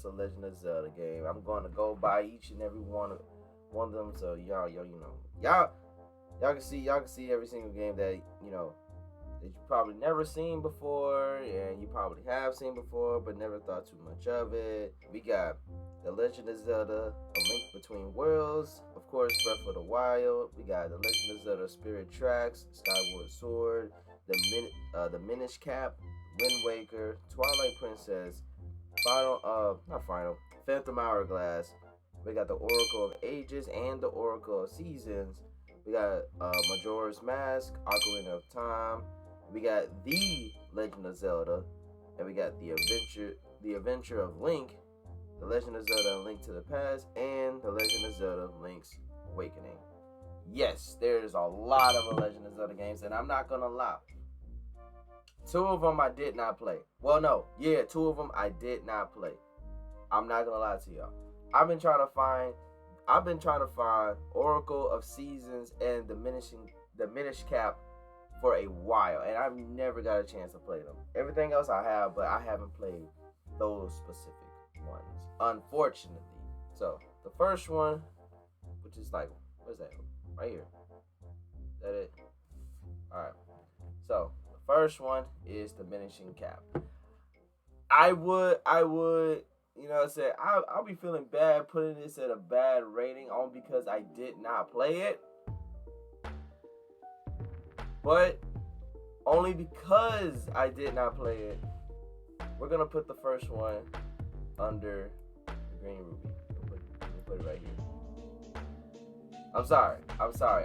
us a Legend of Zelda game. I'm going to go buy each and every one of them. So y'all can see every single game that that you probably never seen before, and you probably have seen before, but never thought too much of it. We got The Legend of Zelda: A Link Between Worlds, of course, Breath of the Wild. We got The Legend of Zelda: Spirit Tracks, Skyward Sword, the Minish Cap, Wind Waker, Twilight Princess, not Final, Phantom Hourglass. We got the Oracle of Ages and the Oracle of Seasons. We got Majora's Mask, Ocarina of Time. We got The Legend of Zelda, and we got The Adventure of Link, The Legend of Zelda: Link to the Past, and The Legend of Zelda: Link's Awakening. Yes, there's a lot of Legend of Zelda games, and I'm not gonna lie. Two of them I did not play. Well, no, yeah, two of them I did not play. I'm not gonna lie to y'all. I've been trying to find Oracle of Seasons and the Minish Cap for a while, and I've never got a chance to play them. Everything else I have, but I haven't played those specific ones, unfortunately. So the first one, which is like, where's that? Right here. Is that it? All right. So the first one is the Diminishing Cap. I would, you know what I'm saying? I'll be feeling bad putting this at a bad rating on because I did not play it. But only because I did not play it, we're going to put the first one under the Green Ruby. We'll put it right here. I'm sorry.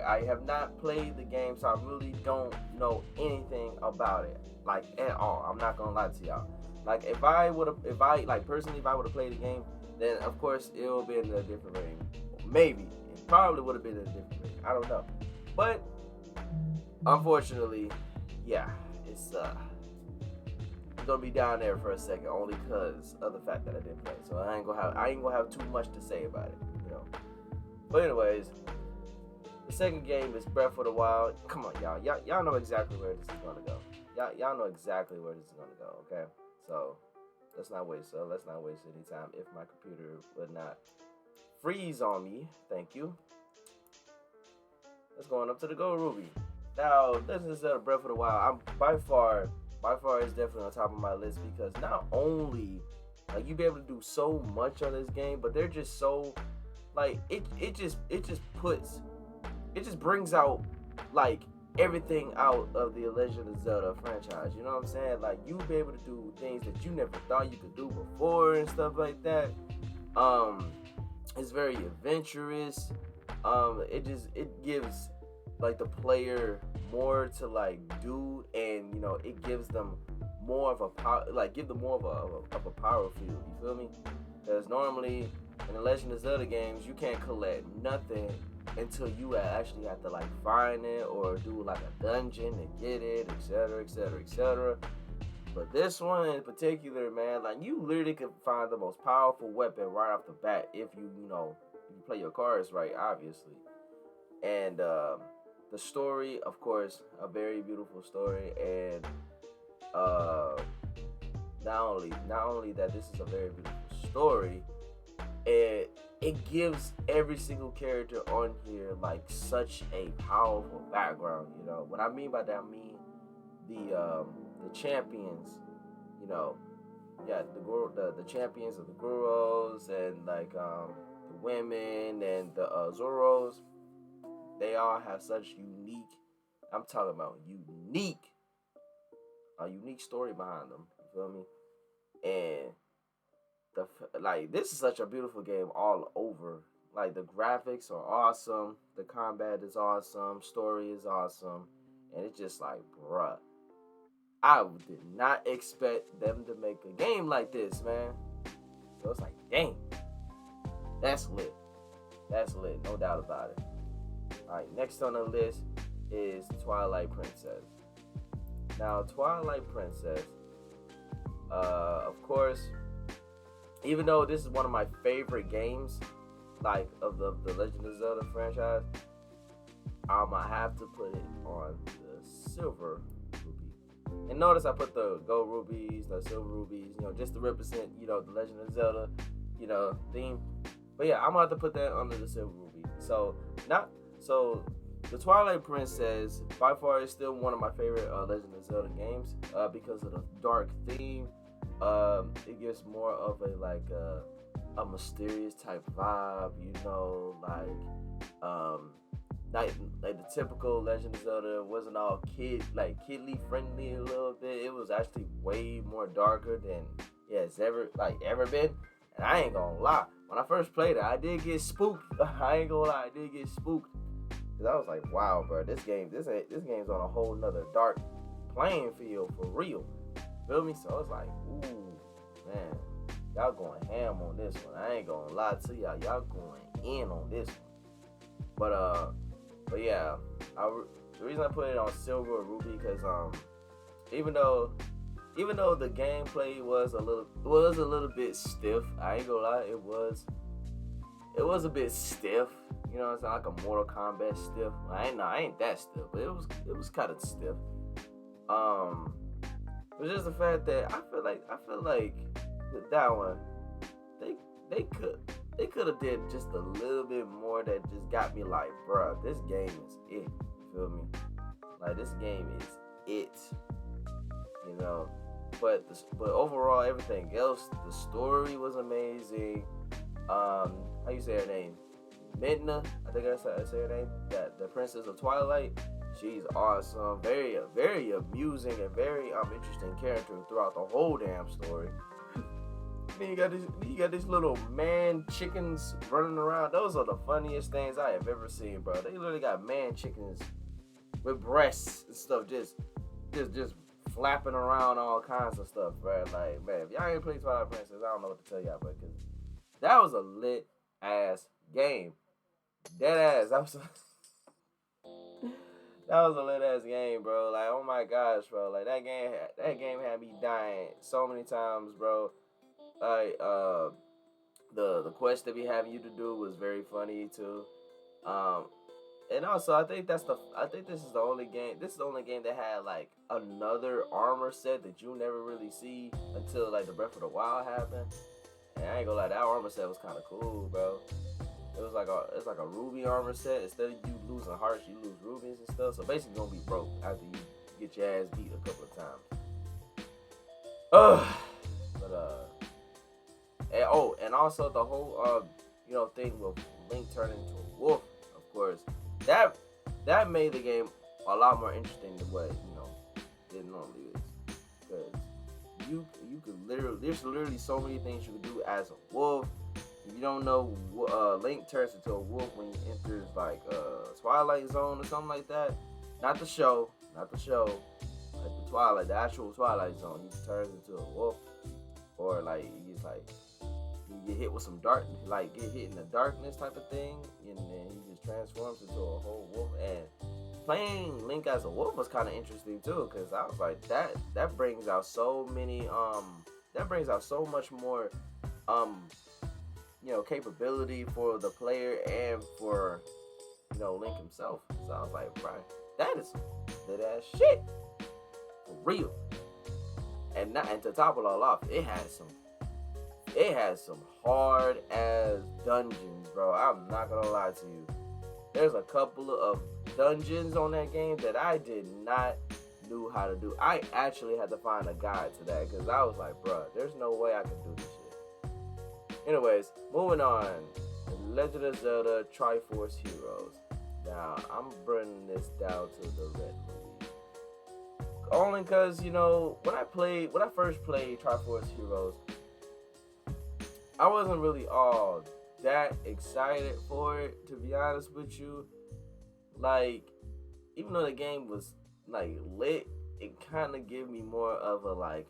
I have not played the game, so I really don't know anything about it, like, at all. I'm not going to lie to y'all. Like, if I would have played the game, then of course it would be in a different rating. Maybe. It probably would have been in a different rating. I don't know. But unfortunately, yeah, it's gonna be down there for a second, only because of the fact that I didn't play. So I ain't gonna have too much to say about it, you know. But anyways, the second game is Breath of the Wild. Come on, y'all know exactly where this is gonna go. Y'all know exactly where this is gonna go. Okay, so let's not waste any time. If my computer would not freeze on me, thank you. Let's go on up to the Gold Ruby. Now, Legend of Zelda Breath of the Wild, I'm by far is definitely on top of my list because not only like you be able to do so much on this game, but they're just so like it just brings out like everything out of the Legend of Zelda franchise. You know what I'm saying? Like you be able to do things that you never thought you could do before and stuff like that. It's very adventurous. It gives like the player more to like do, and you know it gives them more of a power, like give them more of a power field. You feel me? Because normally in the Legend of Zelda games, you can't collect nothing until you actually have to like find it or do like a dungeon to get it, etc., etc., etc. But this one in particular, man, like you literally could find the most powerful weapon right off the bat if you play your cards right, obviously. And the story, of course, a very beautiful story, and not only that, this is a very beautiful story, and it gives every single character on here like such a powerful background. You know what I mean by that? I mean the champions. You know, yeah, the champions of the Guros and like the women and the Zoros. They all have such unique. I'm talking about a unique story behind them. You feel me? And this is such a beautiful game all over. Like the graphics are awesome, the combat is awesome, story is awesome, and it's just like, bruh, I did not expect them to make a game like this, man. So it's like, dang, that's lit, no doubt about it. All right, next on the list is Twilight Princess. Now, Twilight Princess, of course, even though this is one of my favorite games, like of the Legend of Zelda franchise, I'm gonna have to put it on the Silver Ruby. And notice I put the gold rubies, the silver rubies, just to represent, the Legend of Zelda, theme. But yeah, I'm gonna have to put that under the silver ruby. So the Twilight Princess by far is still one of my favorite Legend of Zelda games because of the dark theme. It gives more of a mysterious type vibe, like the typical Legend of Zelda wasn't all kidly friendly a little bit. It was actually way more darker than it's ever been. And I ain't gonna lie, when I first played it, I did get spooked. I ain't gonna lie, I did get spooked. Cause I was like, wow, bro, this game's on a whole nother dark playing field for real. Feel me? So I was like, ooh, man, y'all going ham on this one. I ain't gonna lie to y'all, y'all going in on this one. But yeah, the reason I put it on silver or ruby because even though the gameplay was a little bit stiff, I ain't gonna lie, it was a bit stiff. You know what I'm saying? Like a Mortal Kombat stiff. I ain't that stiff, but it was kind of stiff. It was just the fact that I feel like that one they could have did just a little bit more that just got me like, bruh, this game is it. You feel me? Like this game is it. But overall, everything else, the story was amazing. How you say her name? Midna, I think I say her name. That the Princess of Twilight. She's awesome. Very, very amusing and very interesting character throughout the whole damn story. Then you got these little man chickens running around. Those are the funniest things I have ever seen, bro. They literally got man chickens with breasts and stuff, just flapping around all kinds of stuff, bro. Like, man, if y'all ain't played Twilight Princess, I don't know what to tell y'all, but because that was a lit ass game. Dead ass. That was a lit ass game, bro. Like, oh my gosh, bro. Like that game had me dying so many times, bro. Like, the quest that we having you to do was very funny too. And also I think this is the only game. This is the only game that had like another armor set that you never really see until like the Breath of the Wild happened. And I ain't gonna lie, that armor set was kind of cool, bro. It's like a ruby armor set. Instead of you losing hearts, you lose rubies and stuff. So basically, you're gonna be broke after you get your ass beat a couple of times. And also the whole thing with Link turning into a wolf. Of course, that made the game a lot more interesting than what it normally is. Because you could there's literally so many things you could do as a wolf. If you don't know, Link turns into a wolf when he enters like Twilight Zone or something like that. Not the show, like the Twilight, the actual Twilight Zone. He turns into a wolf, or like he gets like you get hit with some dark, like get hit in the darkness type of thing, and then he just transforms into a whole wolf. And playing Link as a wolf was kind of interesting too, because I was like that brings out so many much more capability for the player and for Link himself. So I was like, right, that is good ass shit for real. And to top it all off, it has some hard ass dungeons, bro. I'm not gonna lie to you. There's a couple of dungeons on that game that I did not knew how to do. I actually had to find a guide to that because I was like, bro, there's no way I can do this shit. Anyways, moving on. Legend of Zelda Triforce Heroes. Now, I'm bringing this down to the red movie. Only because, when I first played Triforce Heroes, I wasn't really all that excited for it, to be honest with you. Like, even though the game was, like, lit, it kind of gave me more of a, like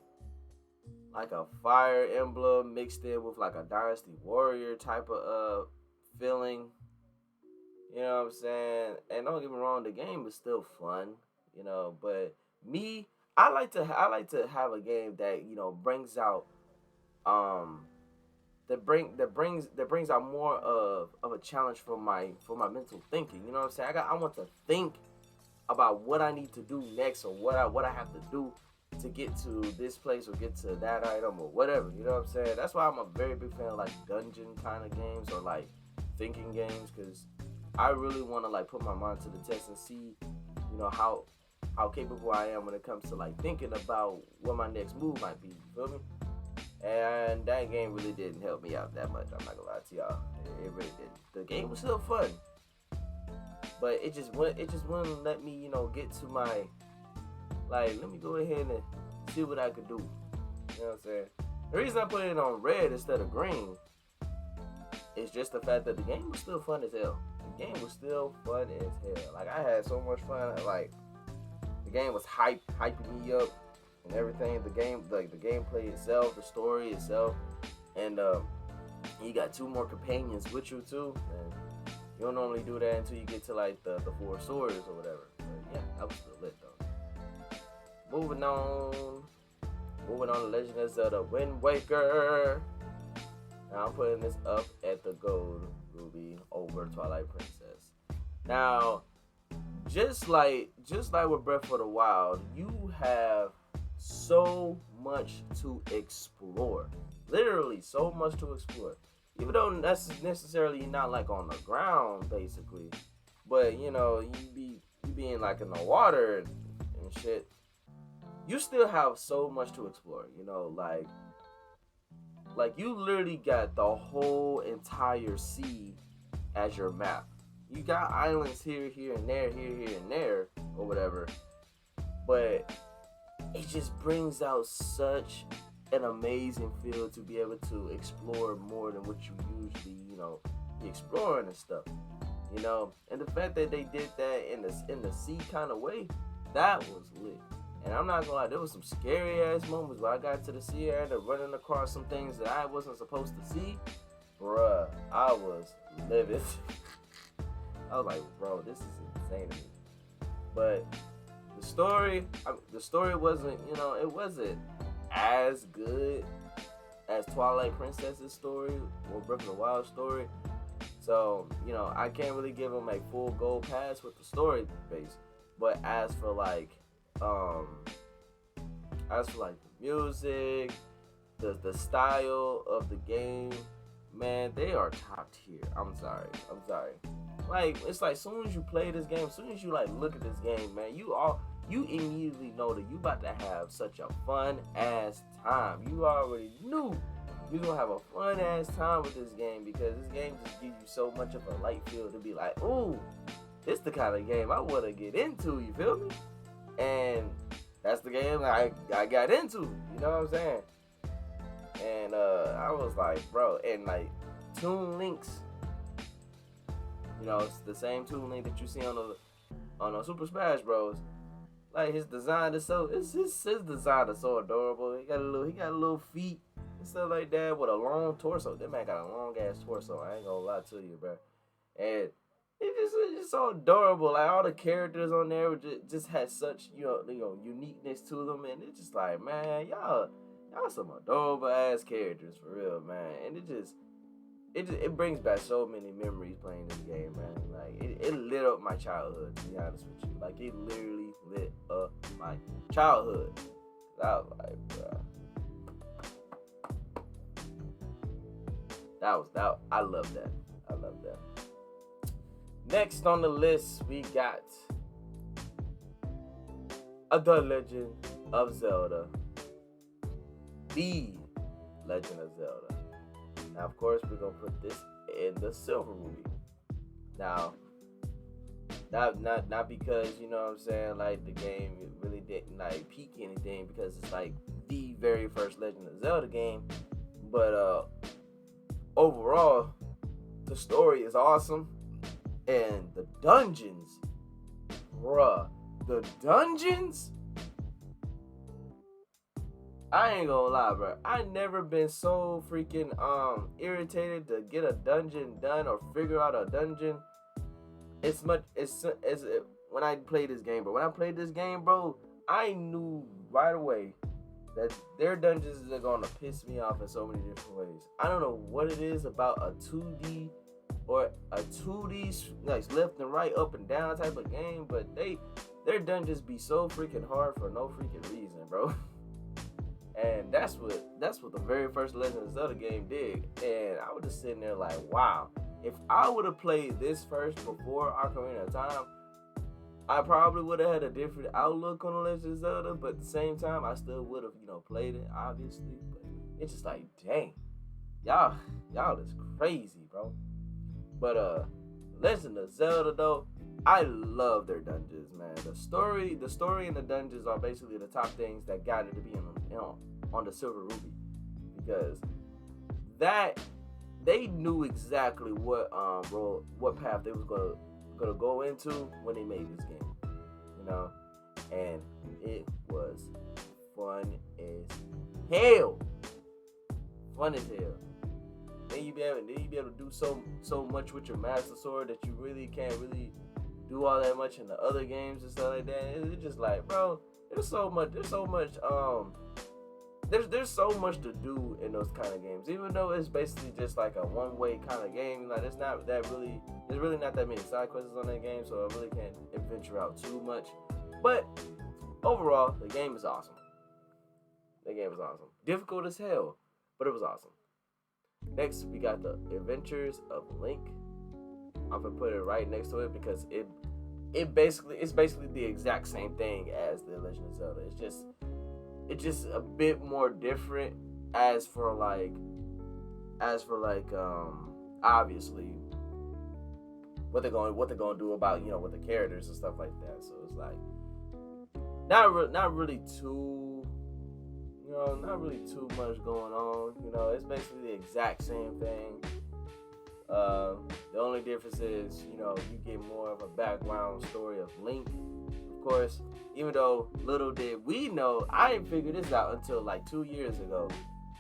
a Fire Emblem mixed in with, like, a Dynasty Warrior type of feeling. You know what I'm saying? And don't get me wrong, the game is still fun, but me, I like to have a game that, brings out that brings out more of a challenge for my mental thinking. You know what I'm saying? I want to think about what I need to do next, or what I have to do to get to this place or get to that item or whatever. You know what I'm saying? That's why I'm a very big fan of like dungeon kind of games or like thinking games, because I really want to like put my mind to the test and see, you know, how capable I am when it comes to like thinking about what my next move might be. You feel me? And that game really didn't help me out that much. I'm not gonna lie to y'all. It really didn't. The game was still fun, but it just wouldn't let me, you know, get to my, like, let me go ahead and see what I could do. You know what I'm saying? The reason I put it on red instead of green is just the fact that the game was still fun as hell. The game was still fun as hell. Like, I had so much fun. Like, the game was hyping me up and everything. The game, like the gameplay itself, the story itself, and you got 2 more companions with you too. And you don't normally do that until you get to like the 4 swords or whatever. But yeah, that was still lit though. Moving on to Legend of Zelda Wind Waker. Now I'm putting this up at the Gold Ruby over Twilight Princess. Now, just like with Breath of the Wild, you have so much to explore. Literally, so much to explore. Even though that's necessarily not like on the ground, basically, but you know, you being like in the water and shit. You still have so much to explore. You know, like you literally got the whole entire sea as your map. You got islands here and there, here and there, or whatever. But it just brings out such an amazing feel to be able to explore more than what you usually, you know, be exploring and stuff. You know, and the fact that they did that in the sea kind of way, that was lit. And I'm not gonna lie, there was some scary ass moments where I got to the sea and running across some things that I wasn't supposed to see. Bruh, I was livid. I was like, bro, this is insane to me. But the story wasn't, you know, it wasn't as good as Twilight Princess's story or Breath of the Wild story. So, you know, I can't really give them a full gold pass with the story base. But as for like the music, the style of the game, man, they are top tier. I'm sorry. Like, it's like, as soon as you play this game, as soon as you like look at this game, man, you immediately know that you about to have such a fun ass time. You already knew you gonna have a fun ass time with this game, because this game just gives you so much of a light feel to be like, ooh, this the kind of game I wanna get into, you feel me? And that's the game I got into, you know what I'm saying? And I was like, bro, and like Toon Link's, you know, it's the same Toon Link that you see on the Super Smash Bros. Like, his design is his design is so adorable. He got a little feet and stuff like that with a long torso. That man got a long ass torso. I ain't gonna lie to you, bro. And it's just so adorable. Like, all the characters on there just had such, you know, uniqueness to them, and it's just like, man, y'all some adorable ass characters for real, man. And it brings back so many memories playing this game, man. Like, it lit up my childhood, to be honest with you. Like, it literally lit up my childhood. I was like, bro. I love that. Next on the list, we got The Legend of Zelda. The Legend of Zelda. Now, of course, we're going to put this in the Silver Ruby. Now, not because, you know what I'm saying, like, the game really didn't, like, peak anything, because it's, like, the very first Legend of Zelda game. But, overall, the story is awesome. And the dungeons, bruh, I ain't gonna lie, bro. I never been so freaking irritated to get a dungeon done or figure out a dungeon as when I played this game, bro. When I played this game, bro, I knew right away that their dungeons are gonna piss me off in so many different ways. I don't know what it is about a 2D or a 2D, like, left and right, up and down type of game, but they their dungeons be so freaking hard for no freaking reason, bro. And that's what the very first Legend of Zelda game did. And I was just sitting there like, wow, if I would have played this first before Ocarina of Time, I probably would have had a different outlook on the Legend of Zelda. But at the same time, I still would have, played it, obviously. But it's just like, dang, y'all is crazy, bro. But Legend of Zelda though, I love their dungeons, man. The story and the dungeons are basically the top things that got it to be on the Silver Ruby, because that they knew exactly what path they was gonna go into when they made this game, and it was fun as hell. Fun as hell. Then you be able to do so much with your Master Sword that you really can't really do all that much in the other games and stuff like that. It's just like, bro, there's so much to do in those kind of games. Even though it's basically just like a one-way kind of game, like there's really not that many side quests on that game, so I really can't venture out too much. But overall, the game is awesome. Difficult as hell, but it was awesome. Next, we got the Adventures of Link. I'm gonna put it right next to it because it's basically the exact same thing as the Legend of Zelda. It's just a bit more different as for obviously what they're gonna do about with the characters and stuff like that. So it's like not really too much going on. It's basically the exact same thing. The only difference is, you get more of a background story of Link. Of course, even though little did we know, I didn't figure this out until like 2 years ago.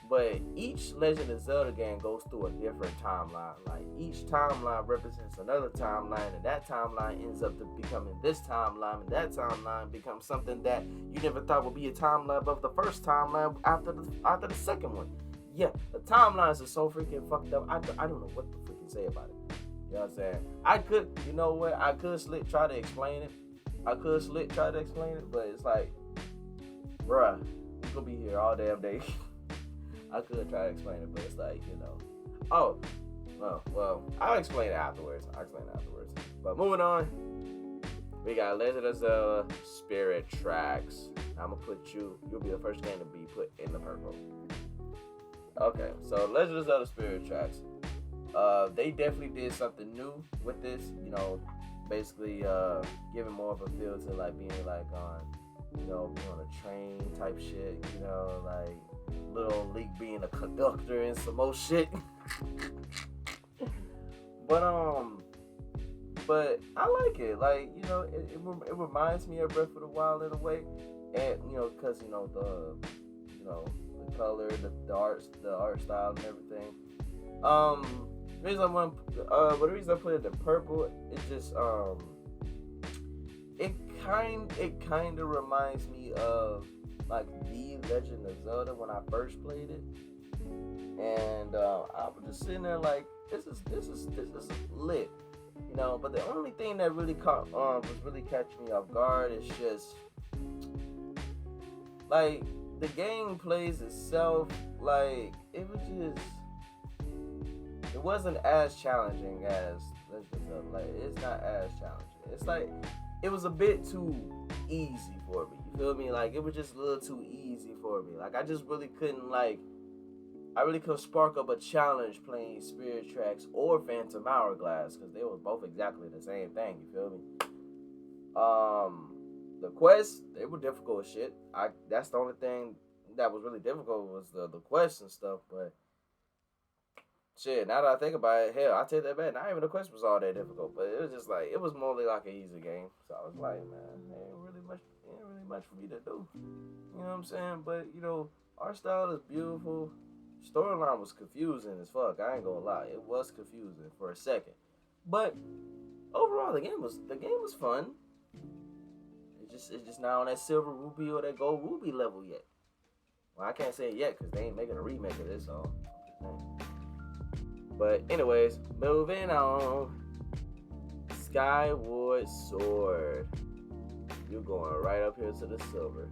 But each Legend of Zelda game goes through a different timeline. Like each timeline represents another timeline, and that timeline ends up to becoming this timeline, and that timeline becomes something that you never thought would be a timeline of the first timeline after the second one. Yeah, the timelines are so freaking fucked up. I don't know what to freaking say about it. You know what I'm saying? I could try to explain it. But it's like, bruh, you're gonna be here all damn day. I could try to explain it, but it's like, oh, well, I'll explain it afterwards. But moving on, we got Legend of Zelda Spirit Tracks. I'm gonna you'll be the first game to be put in the purple. Okay, so Legend of Zelda Spirit Tracks. They definitely did something new with this, basically giving more of a feel to like being like on, being on a train type shit, like little Link being a conductor and some more shit. But I like it. Like, it reminds me of Breath of the Wild in a way, and because the color, the art style and everything. The reason I put it in purple, it just it kind of reminds me of like the Legend of Zelda when I first played it, and I was just sitting there like, this is lit, But the only thing that really was really catching me off guard is just like the game plays itself. Like it wasn't as challenging as Legend of Zelda. Like it's not as challenging. It's like it was a bit too easy for me. You feel me? Like it was just a little too easy for me. Like I just really couldn't spark up a challenge playing Spirit Tracks or Phantom Hourglass because they were both exactly the same thing. You feel me? The quests, they were difficult as shit. That's the only thing that was really difficult was the quests and stuff. But shit, now that I think about it, hell, I take that back. Not even the quest was all that difficult, but it was just like it was more like an easy game. So I was like, man, ain't really much for me to do. You know what I'm saying? But art style is beautiful. Storyline was confusing as fuck. I ain't gonna lie, it was confusing for a second. But overall, the game was fun. It's just not on that Silver Ruby or that Gold Ruby level yet. Well, I can't say it yet because they ain't making a remake of this, so. But anyways, moving on. Skyward Sword. you're going right up here to the silver.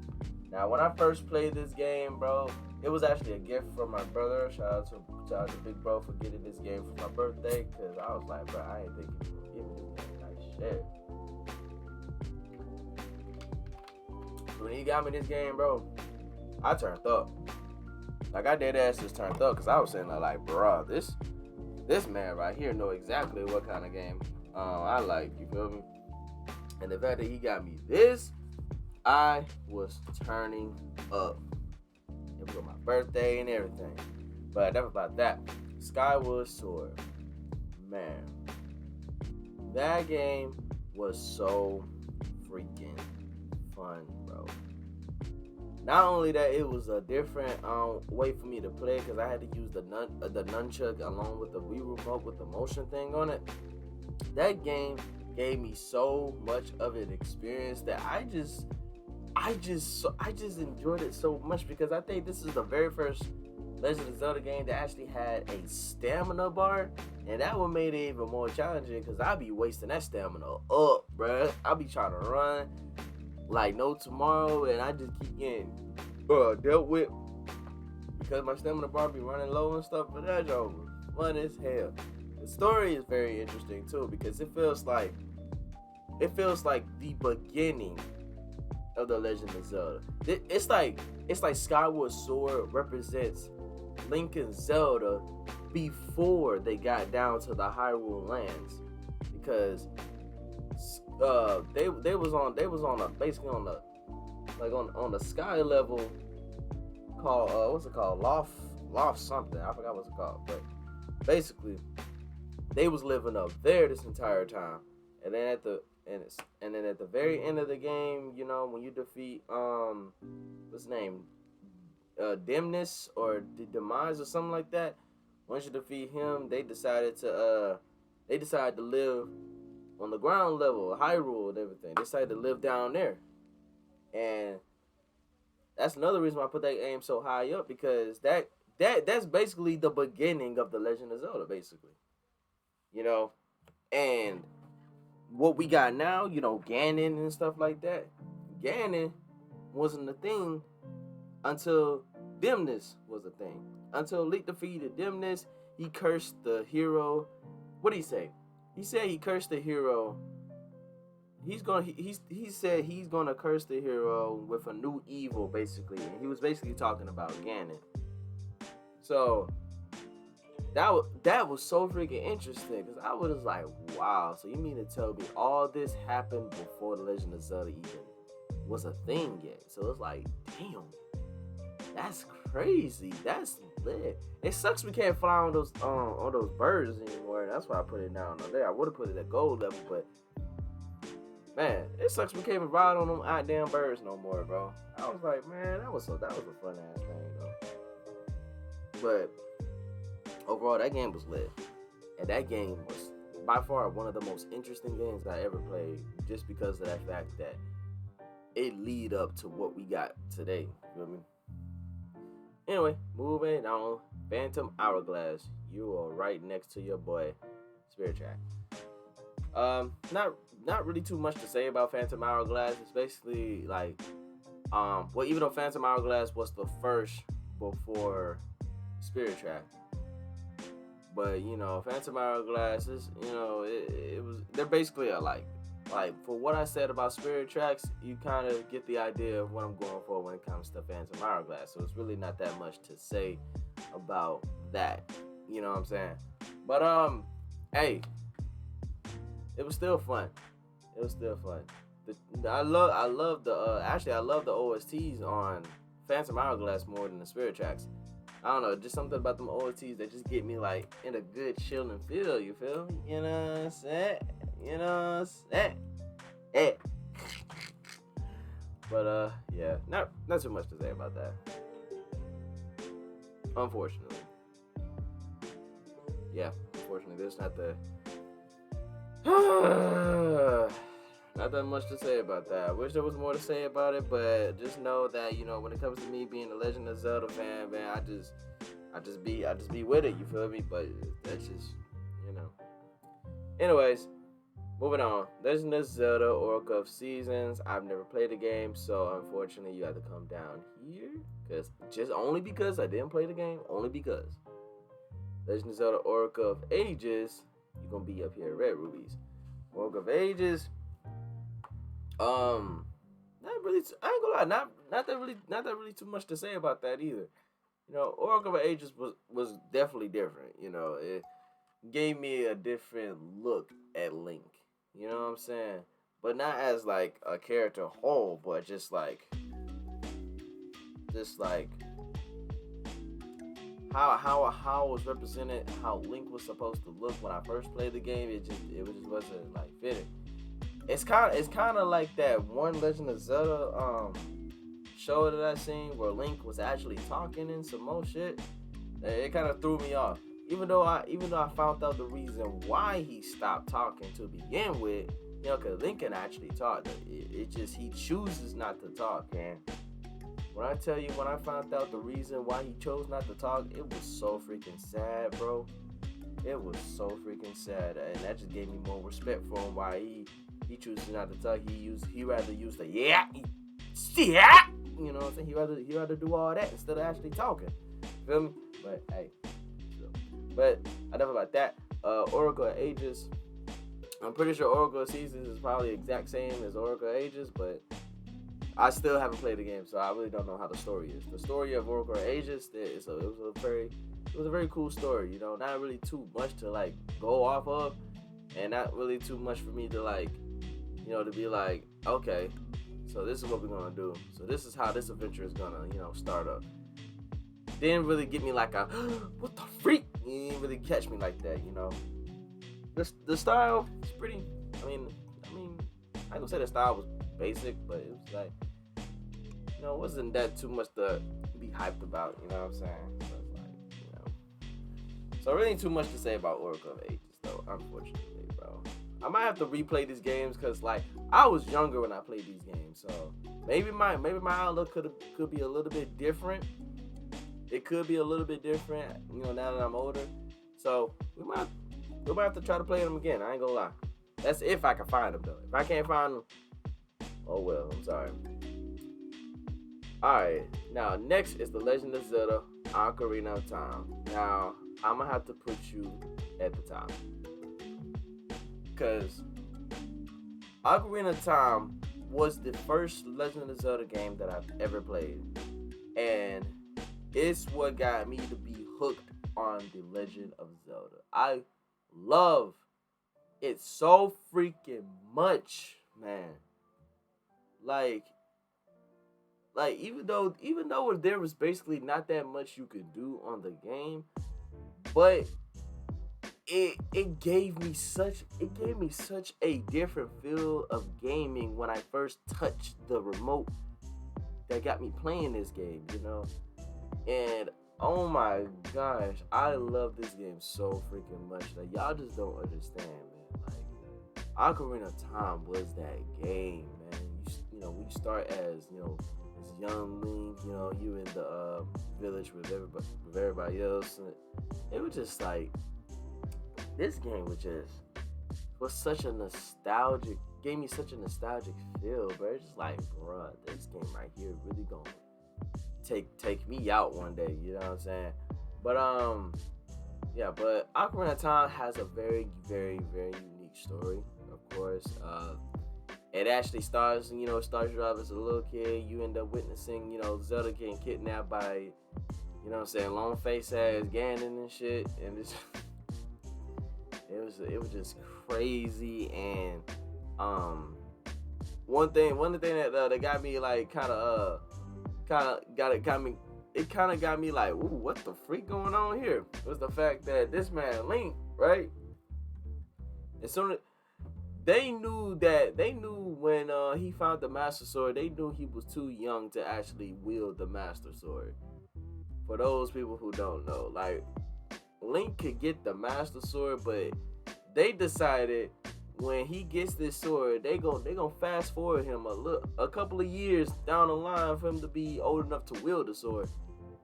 Now, when I first played this game, bro, it was actually a gift from my brother. Shout out to Big Bro for getting this game for my birthday, because I was like, bro, I ain't thinking you would give me this game. Like, shit. So when he got me this game, bro, I turned up. Like, I dead ass just turned up, because I was saying, like, bro, this man right here know exactly what kind of game I like, you feel me? And the fact that he got me this, I was turning up. It was my birthday and everything. But enough about that. Skyward Sword. Man. That game was so freaking fun, bro. Not only that, it was a different way for me to play, because I had to use the nunchuck along with the Wii remote with the motion thing on it. That game gave me so much of an experience that I just enjoyed it so much, because I think this is the very first Legend of Zelda game that actually had a stamina bar, and that one made it even more challenging, because I be wasting that stamina up, bruh. I be trying to run like no tomorrow, and I just keep getting dealt with because my stamina bar be running low and stuff. But that joke was fun as hell. The story is very interesting too, because it feels like the beginning of the Legend of Zelda. It's like Skyward Sword represents Link and Zelda before they got down to the Hyrule lands, because they was on the sky level called what's it called, loft something, I forgot what's it called, but basically they was living up there this entire time. And then at the very end of the game, you know, when you defeat what's his name, Dimness or the Demise or something like that, once you defeat him, they decided to live on the ground level, Hyrule and everything. They decided to live down there. And that's another reason why I put that game so high up, because that's basically the beginning of the Legend of Zelda, basically. You know? And what we got now, you know, Ganon and stuff like that. Ganon wasn't a thing until Dimness was a thing. Until Link defeated Dimness, he cursed the hero. What did he say? He said he cursed the hero. He said he's gonna curse the hero with a new evil, basically. And he was basically talking about Ganon. So that was so freaking interesting, because I was like, wow, so you mean to tell me all this happened before the Legend of Zelda even was a thing yet? So it's like, damn, that's crazy. That's lit. It sucks we can't fly on those birds anymore. That's why I put it down on there. I would have put it at gold level, but man, it sucks we can't even ride on them goddamn birds no more, bro. I was like, man, that was a fun ass thing, though. But overall, that game was lit. And that game was by far one of the most interesting games I ever played, just because of that fact that it lead up to what we got today. You feel me? Anyway, moving on. Phantom Hourglass. You are right next to your boy, Spirit Track. Not really too much to say about Phantom Hourglass. It's basically like, even though Phantom Hourglass was the first before Spirit Track, but you know, Phantom Hourglass is, you know, they're basically alike. Like, for what I said about Spirit Tracks, you kind of get the idea of what I'm going for when it comes to Phantom Hourglass. So it's really not that much to say about that. You know what I'm saying? But hey, it was still fun. It was still fun. I love the OSTs on Phantom Hourglass more than the Spirit Tracks. I don't know, just something about them OSTs that just get me like in a good chilling feel, you feel me? You know what I'm saying? You know what I'm saying? Yeah. But yeah, not too much to say about that. Unfortunately. Yeah, unfortunately, there's not that much to say about that. I wish there was more to say about it, but just know that, you know, when it comes to me being a Legend of Zelda fan, man, I just be with it, you feel me? But that's just, you know. Anyways, Moving on. Legend of Zelda Oracle of Seasons. I've never played the game, so unfortunately you have to come down here. Only because I didn't play the game. Only because. Legend of Zelda Oracle of Ages. You're gonna be up here at Red Rubies. Oracle of Ages. Not really. I ain't gonna lie. Not that really too much to say about that either. Oracle of Ages was definitely different. It gave me a different look at Link. You know what I'm saying? But not as like a character whole, but just like how it was represented, how Link was supposed to look when I first played the game. It just wasn't like fitting. It's kind of like that one Legend of Zelda show that I seen where Link was actually talking and some more shit. It kind of threw me off. Even though I found out the reason why he stopped talking to begin with, because Link can actually talk. It just he chooses not to talk, man. When I tell you, when I found out the reason why he chose not to talk, it was so freaking sad, bro. It was so freaking sad, and that just gave me more respect for him. Why he chooses not to talk. He rather use the yeah. You know what I'm saying? He rather do all that instead of actually talking. Feel me? But hey. But enough about that. Oracle of Ages. I'm pretty sure Oracle of Seasons is probably the exact same as Oracle of Ages, but I still haven't played the game, so I really don't know how the story is. The story of Oracle of Ages, it was a very cool story. Not really too much to like go off of, and not really too much for me to like, to be like, okay, so this is what we're gonna do. So this is how this adventure is gonna, start up. Didn't really get me like a what the freak. You didn't really catch me like that. The style is pretty. I mean, I gonna say the style was basic, but it was like, it wasn't that too much to be hyped about. You know what I'm saying? So it's like, so really ain't too much to say about Oracle of Ages, though. Unfortunately, bro. I might have to replay these games because like I was younger when I played these games, so maybe my outlook could be a little bit different. It could be a little bit different, now that I'm older. So we might have to try to play them again. I ain't gonna lie. That's if I can find them though. If I can't find them, oh well. I'm sorry. All right. Now next is the Legend of Zelda: Ocarina of Time. Now I'm gonna have to put you at the top because Ocarina of Time was the first Legend of Zelda game that I've ever played, and it's what got me to be hooked on the Legend of Zelda. I love it so freaking much, man. Like even though there was basically not that much you could do on the game, but it gave me such a different feel of gaming when I first touched the remote that got me playing this game, And oh my gosh, I love this game so freaking much. Like y'all just don't understand, man. Like Ocarina of Time was that game, man. We start as this young Link. You in the village with everybody else. And it was just like this game was such a nostalgic. Gave me such a nostalgic feel, bro. It's just like, bruh, this game right here really gonna take me out one day, you know what I'm saying? But but Ocarina of Time has a very, very, very unique story, of course. It actually starts you off as a little kid. You end up witnessing, Zelda getting kidnapped by, lone face ass Ganon and shit, and it was just crazy. And one thing that got me like kind of got me like, ooh, what the freak going on here? Was the fact that this man Link, right? As soon as they knew when he found the Master Sword, they knew he was too young to actually wield the Master Sword. For those people who don't know, like Link could get the Master Sword, but they decided when he gets this sword, they gonna fast forward him a couple of years down the line for him to be old enough to wield the sword,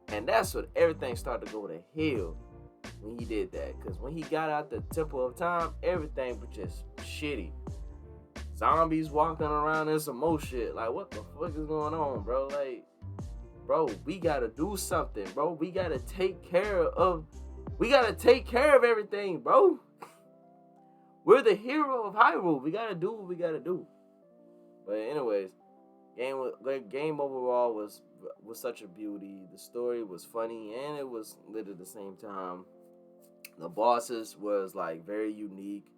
and that's when everything started to go to hell when he did that. Because when he got out the Temple of Time, everything was just shitty. Zombies walking around and some more shit. Like, what the fuck is going on, bro? Like, bro, we gotta do something, bro. We gotta take care of everything, bro. We're the hero of Hyrule. We gotta do what we gotta do. But anyways, game overall was such a beauty. The story was funny and it was lit at the same time. The bosses was like very unique.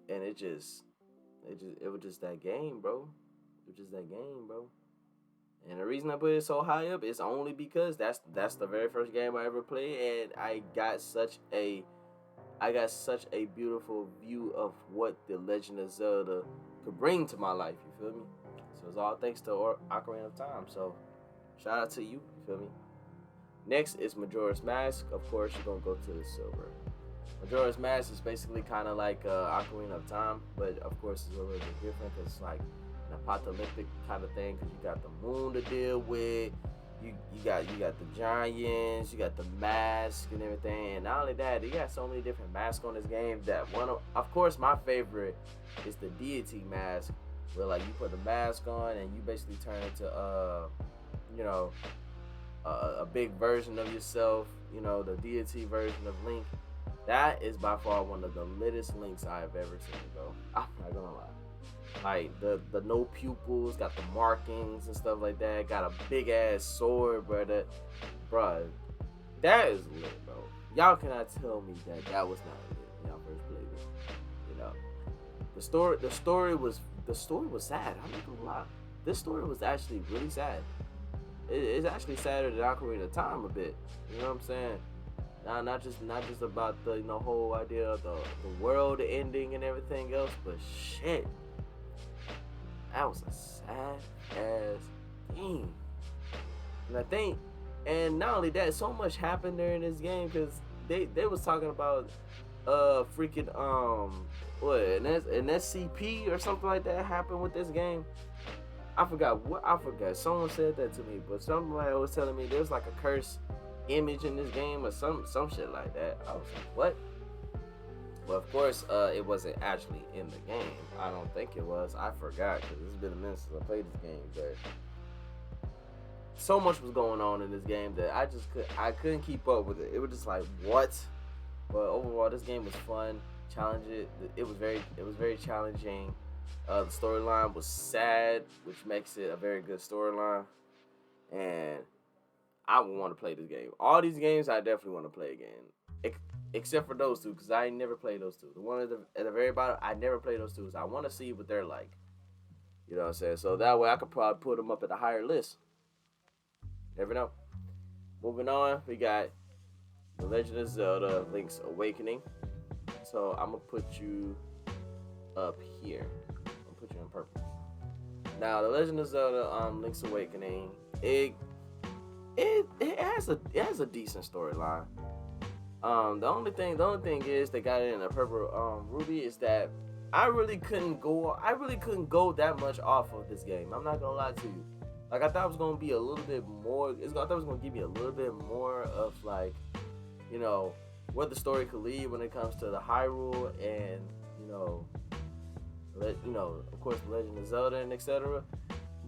And it was just that game, bro. It was just that game, bro. And the reason I put it so high up is only because that's the very first game I ever played, and I got such a beautiful view of what the Legend of Zelda could bring to my life. You feel me? So it's all thanks to Ocarina of Time. So shout out to you. You feel me? Next is Majora's Mask. Of course, you're gonna go to the silver. Majora's Mask is basically kind of like Ocarina of Time, but of course it's a little bit different because it's like an apocalyptic kind of thing. Because you got the moon to deal with, you got the giants, you got the mask and everything. And not only that, you got so many different masks on this game that of course, my favorite is the deity mask, where like you put the mask on and you basically turn into a big version of yourself. You know, the deity version of Link. That is by far one of the littest Links I have ever seen, bro. I'm not gonna lie. Like the no pupils, got the markings and stuff like that. Got a big ass sword, brother. Bruh, that is lit, bro. Y'all cannot tell me that was not lit when y'all first played it. You know, the story was sad. I'm not gonna lie. This story was actually really sad. It's actually sadder than Ocarina of Time a bit. You know what I'm saying? Not just about the whole idea of the world ending and everything else, but shit, that was a sad ass game. And not only that, so much happened during this game because they was talking about freaking an SCP or something like that happened with this game. I forgot. Someone said that to me, but somebody was telling me there's like a curse image in this game or some shit like that. I was like, what? Well, of course, it wasn't actually in the game. I don't think it was. I forgot because it's been a minute since I played this game. But so much was going on in this game that I couldn't keep up with it. It was just like, what? But overall, this game was fun. It was very challenging. The storyline was sad, which makes it a very good storyline. And I would want to play this game. All these games, I definitely want to play again. Except for those two, because I ain't never played those two. The one at the very bottom, I never played those two. So I want to see what they're like. You know what I'm saying? So that way I could probably put them up at a higher list. Never know. Moving on, we got The Legend of Zelda Link's Awakening. So I'm going to put you up here. I'm going to put you in purple. Now, The Legend of Zelda Link's Awakening, it has a decent storyline. The only thing is they got it in a purple ruby is that I really couldn't go that much off of this game. I'm not gonna lie to you. Like I thought it was gonna be a little bit more. I thought it was gonna give me a little bit more of like, what the story could lead when it comes to the Hyrule and of course the Legend of Zelda and etc.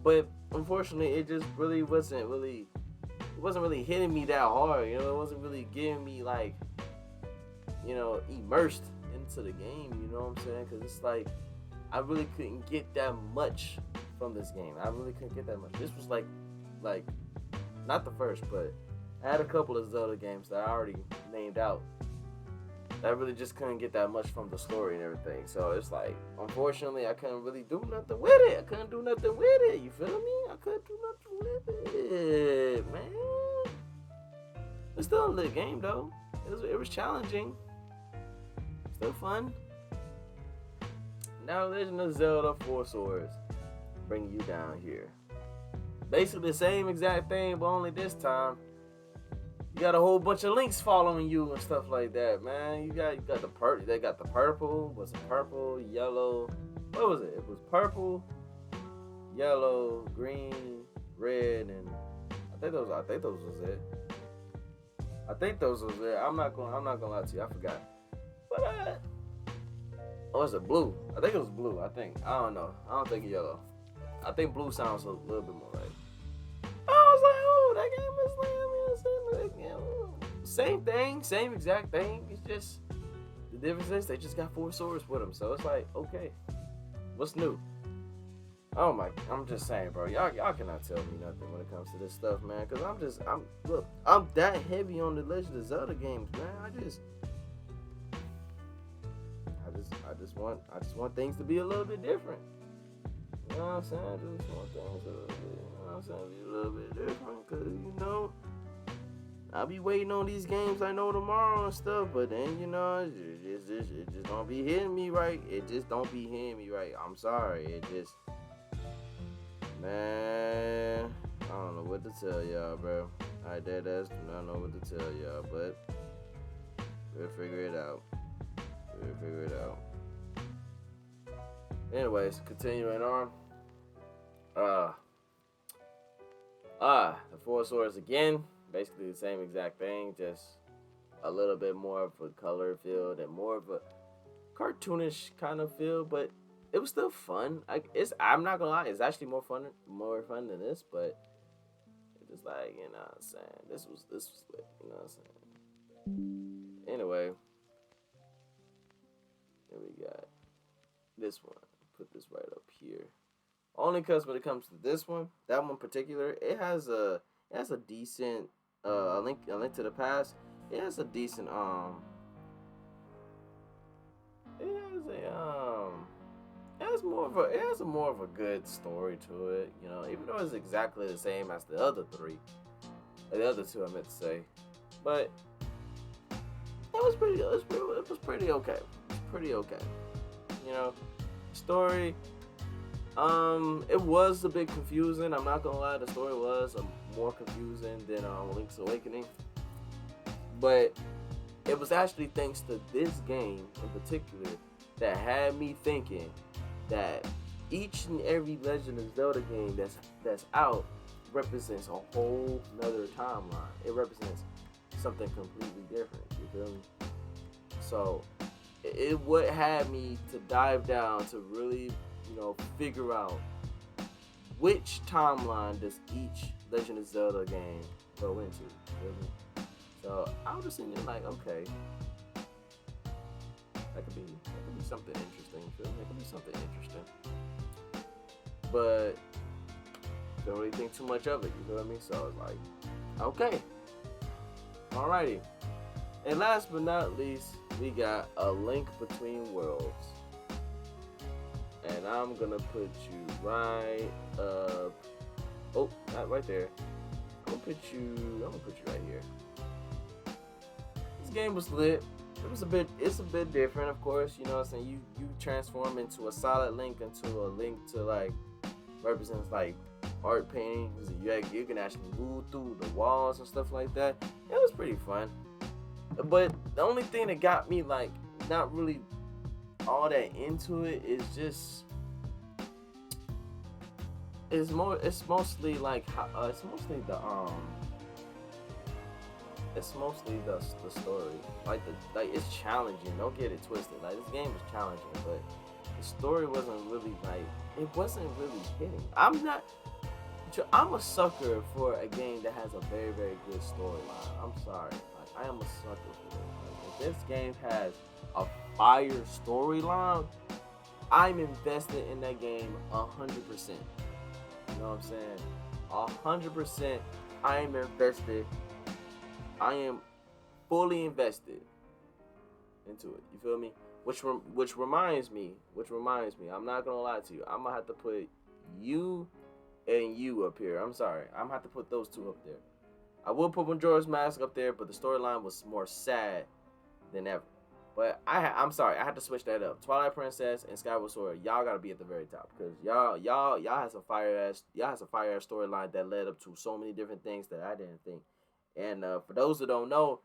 But unfortunately, it just really wasn't really hitting me that hard. It wasn't really getting me like, immersed into the game. You know what I'm saying? Because it's like I really couldn't get that much from this game. I really couldn't get that much. This was like not the first, but I had a couple of Zelda games that I already named out. I really just couldn't get that much from the story and everything. So it's like, unfortunately, I couldn't really do nothing with it. You feel me? I couldn't do nothing with it, man. It's still a lit game, though. It was challenging. Still fun. Now, Legend of Zelda 4 Swords. Bringing you down here. Basically the same exact thing, but only this time you got a whole bunch of links following you and stuff like that, man. You got the purple. They got the purple. Was it purple, yellow? What was it? It was purple, yellow, green, red, and I think those was it. I'm not gonna lie to you. I forgot. But Oh, was it blue? I think it was blue. I don't know. I don't think yellow. I think blue sounds a little bit more right. I was like, oh, that game is like, same thing, same exact thing. It's just the difference is they just got 4 swords with them. So it's like, okay, what's new? Oh my, I'm just saying, bro. Y'all cannot tell me nothing when it comes to this stuff, man. Cause I'm that heavy on the Legend of Zelda games, man. I just want things to be a little bit different. You know what I'm saying? I just want things to, be a little bit different. Cause I'll be waiting on these games I know tomorrow and stuff, but then it just don't be hitting me right. It just don't be hitting me right. I'm sorry. It just, man, I don't know what to tell y'all, bro. I don't know what to tell y'all, but we'll figure it out. Anyways, continuing on. The 4 swords again. Basically the same exact thing, just a little bit more of a color field and more of a cartoonish kind of feel, but it was still fun. I'm not gonna lie, it's actually more fun than this, but it's just like, you know what I'm saying, this was lit, you know what I'm saying. Anyway, here we got this one. Put this right up here. Only because when it comes to this one, that one in particular, it has a decent a link to the past. It has a decent it has more of a good story to it, even though it's exactly the same as the other 3. The other 2 I meant to say. But it was pretty okay. It's pretty okay. Story, it was a bit confusing. I'm not gonna lie, the story was more confusing than Link's Awakening. But it was actually thanks to this game in particular that had me thinking that each and every Legend of Zelda game that's out represents a whole nother timeline. It represents something completely different. You feel me? So it would have me to dive down to really, figure out which timeline does each Legend of Zelda game go into. You feel me? So I was just thinking like, okay, that could be something interesting. Feel me? It could be something interesting. But don't really think too much of it. You feel me? So I was like, okay, alrighty. And last but not least, we got A Link Between Worlds. And I'm gonna put you right up. Oh, not right there. I'm gonna put you right here. This game was lit. It's a bit different, of course. You know what I'm saying? You transform into a solid Link, into a Link to like represents like art paintings. You can actually move through the walls and stuff like that. It was pretty fun. But the only thing that got me like not really all that into it is just it's mostly the story. Like it's challenging. Don't get it twisted. Like this game is challenging, but the story wasn't really hitting. I'm a sucker for a game that has a very, very good storyline. I'm sorry. I am a sucker for it. Like, if this game has a fire storyline, I'm invested in that game 100%. You know what I'm saying? 100%. I am invested. I am fully invested into it. You feel me? Which reminds me. I'm not gonna lie to you. I'm gonna have to put you and you up here. I'm sorry. I'm gonna have to put those 2 up there. I will put Majora's Mask up there, but the storyline was more sad than ever. But I'm sorry, I had to switch that up. Twilight Princess and Skyward Sword, y'all gotta be at the very top because y'all had some fire ass storyline that led up to so many different things that I didn't think. And for those who don't know,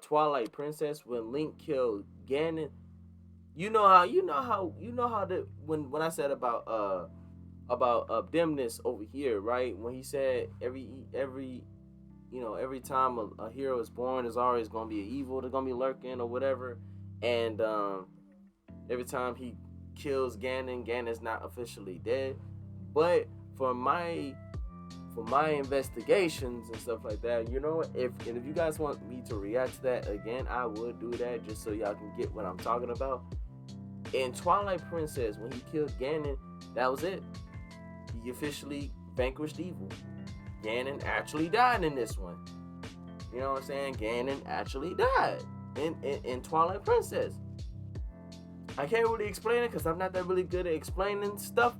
Twilight Princess, when Link killed Ganon, you know how when I said about Dimness over here, right? When he said every time a hero is born, there's always gonna be an evil that's gonna be lurking or whatever. And every time he kills Ganon, Ganon's not officially dead. But for my investigations and stuff like that, you know, if you guys want me to react to that again, I would do that just so y'all can get what I'm talking about. In Twilight Princess, when he killed Ganon, that was it. He officially vanquished evil. Ganon actually died in this one. You know what I'm saying? Ganon actually died in Twilight Princess. I can't really explain it because I'm not that really good at explaining stuff.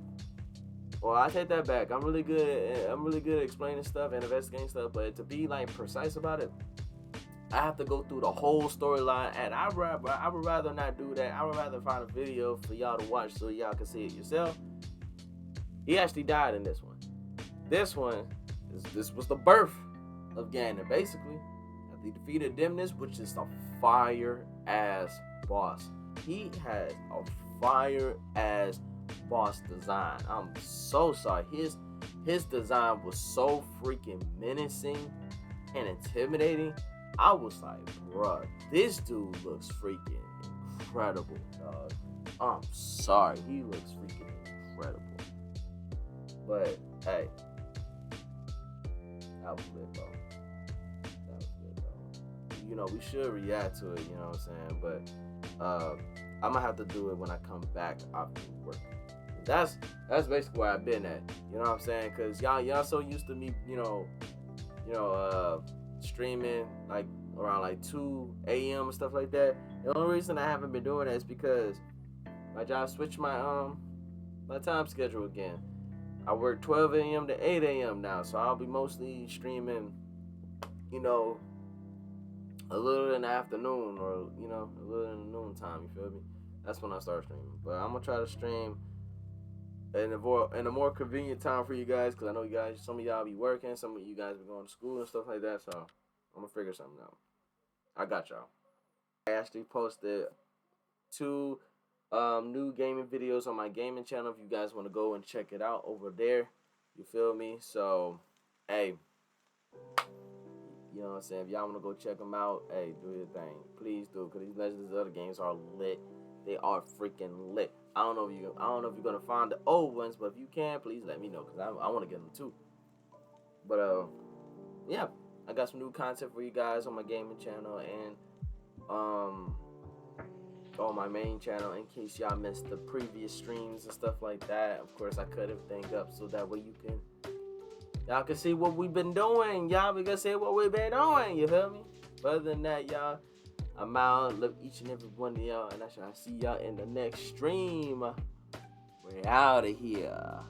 Well, I take that back. I'm really good at explaining stuff and investigating stuff, but to be like precise about it, I have to go through the whole storyline, and I would rather not do that. I would rather find a video for y'all to watch so y'all can see it yourself. He actually died in this one. This was the birth of Ganon, basically. After he defeated Dimnus, which is a fire-ass boss. He has a fire-ass boss design. I'm so sorry. His design was so freaking menacing and intimidating. I was like, bruh, this dude looks freaking incredible, dog. I'm sorry. He looks freaking incredible. But, hey. That was good, bro. You know, we should react to it, you know what I'm saying? But, I'm gonna have to do it when I come back after work. That's basically where I've been at. You know what I'm saying? Cause y'all so used to me, streaming like around like 2 a.m. and stuff like that. The only reason I haven't been doing that is because my job switched my time schedule again. I work 12 a.m. to 8 a.m. now, so I'll be mostly streaming, a little in the afternoon or, a little in the noon time, you feel me? That's when I start streaming. But I'm going to try to stream in a more convenient time for you guys, because I know some of y'all be working, some of you guys be going to school and stuff like that, so I'm going to figure something out. I got y'all. I actually posted 2 new gaming videos on my gaming channel if you guys want to go and check it out over there. You feel me? So, hey, you know what I'm saying? If y'all want to go check them out, hey, do your thing. Please do, because these Legends of Zelda games are lit. They are freaking lit. I don't know if you're gonna find the old ones, but if you can, please let me know, because I want to get them too. But yeah, I got some new content for you guys on my gaming channel and on my main channel, in case y'all missed the previous streams and stuff like that. Of course, I cut everything up so that way y'all can see what we've been doing. Y'all can see what we've been doing. You feel me? But other than that, y'all, I'm out. Love each and every one of y'all, and I shall see y'all in the next stream. We're out of here.